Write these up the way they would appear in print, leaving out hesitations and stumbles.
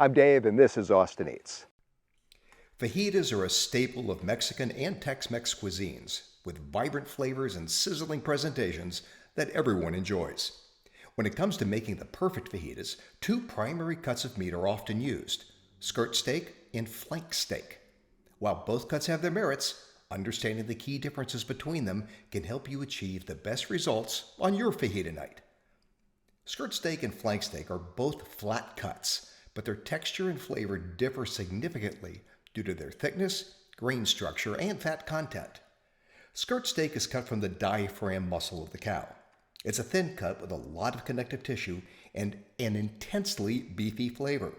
I'm Dave, and this is Austin Eats. Fajitas are a staple of Mexican and Tex-Mex cuisines, with vibrant flavors and sizzling presentations that everyone enjoys. When it comes to making the perfect fajitas, two primary cuts of meat are often used: skirt steak and flank steak. While both cuts have their merits, understanding the key differences between them can help you achieve the best results on your fajita night. Skirt steak and flank steak are both flat cuts, but their texture and flavor differ significantly due to their thickness, grain structure, and fat content. Skirt steak is cut from the diaphragm muscle of the cow. It's a thin cut with a lot of connective tissue and an intensely beefy flavor.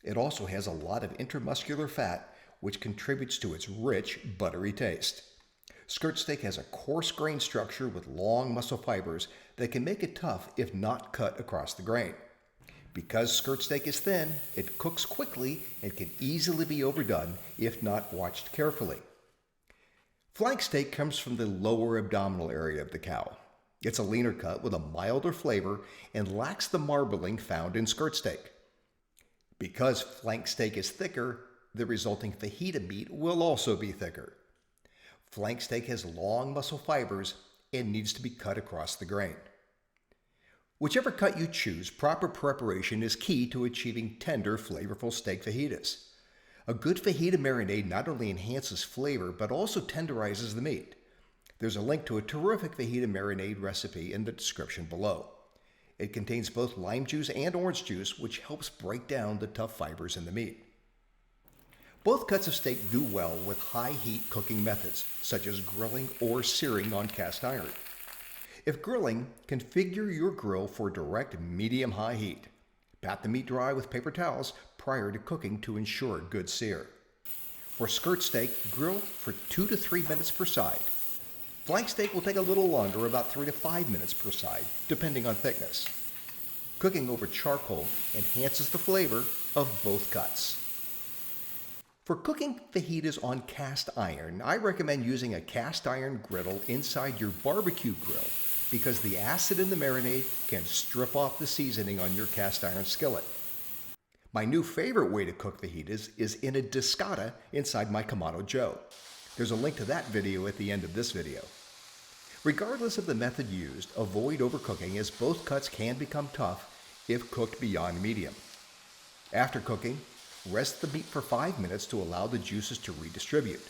It also has a lot of intramuscular fat, which contributes to its rich, buttery taste. Skirt steak has a coarse grain structure with long muscle fibers that can make it tough if not cut across the grain. Because skirt steak is thin, it cooks quickly and can easily be overdone if not watched carefully. Flank steak comes from the lower abdominal area of the cow. It's a leaner cut with a milder flavor and lacks the marbling found in skirt steak. Because flank steak is thicker, the resulting fajita meat will also be thicker. Flank steak has long muscle fibers and needs to be cut across the grain. Whichever cut you choose, proper preparation is key to achieving tender, flavorful steak fajitas. A good fajita marinade not only enhances flavor, but also tenderizes the meat. There's a link to a terrific fajita marinade recipe in the description below. It contains both lime juice and orange juice, which helps break down the tough fibers in the meat. Both cuts of steak do well with high heat cooking methods, such as grilling or searing on cast iron. If grilling, configure your grill for direct medium-high heat. Pat the meat dry with paper towels prior to cooking to ensure a good sear. For skirt steak, grill for 2 to 3 minutes per side. Flank steak will take a little longer, about 3 to 5 minutes per side, depending on thickness. Cooking over charcoal enhances the flavor of both cuts. For cooking fajitas on cast iron, I recommend using a cast iron griddle inside your barbecue grill because the acid in the marinade can strip off the seasoning on your cast iron skillet. My new favorite way to cook fajitas is in a discata inside my Kamado Joe. There's a link to that video at the end of this video. Regardless of the method used, avoid overcooking as both cuts can become tough if cooked beyond medium. After cooking, rest the meat for 5 minutes to allow the juices to redistribute.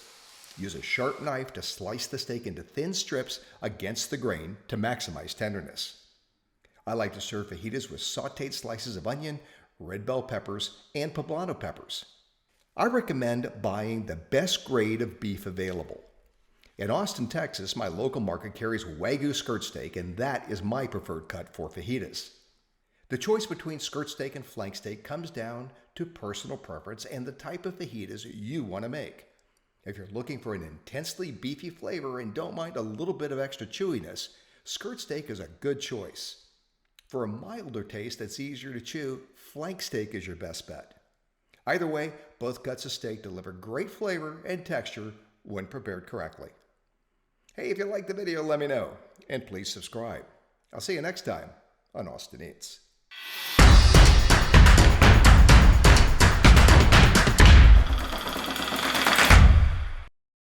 Use a sharp knife to slice the steak into thin strips against the grain to maximize tenderness. I like to serve fajitas with sautéed slices of onion, red bell peppers, and poblano peppers. I recommend buying the best grade of beef available. In Austin, Texas, my local market carries Wagyu skirt steak, and that is my preferred cut for fajitas. The choice between skirt steak and flank steak comes down to personal preference and the type of fajitas you want to make. If you're looking for an intensely beefy flavor and don't mind a little bit of extra chewiness, skirt steak is a good choice. For a milder taste that's easier to chew, flank steak is your best bet. Either way, both cuts of steak deliver great flavor and texture when prepared correctly. Hey, if you liked the video, let me know, and please subscribe. I'll see you next time on Austin Eats.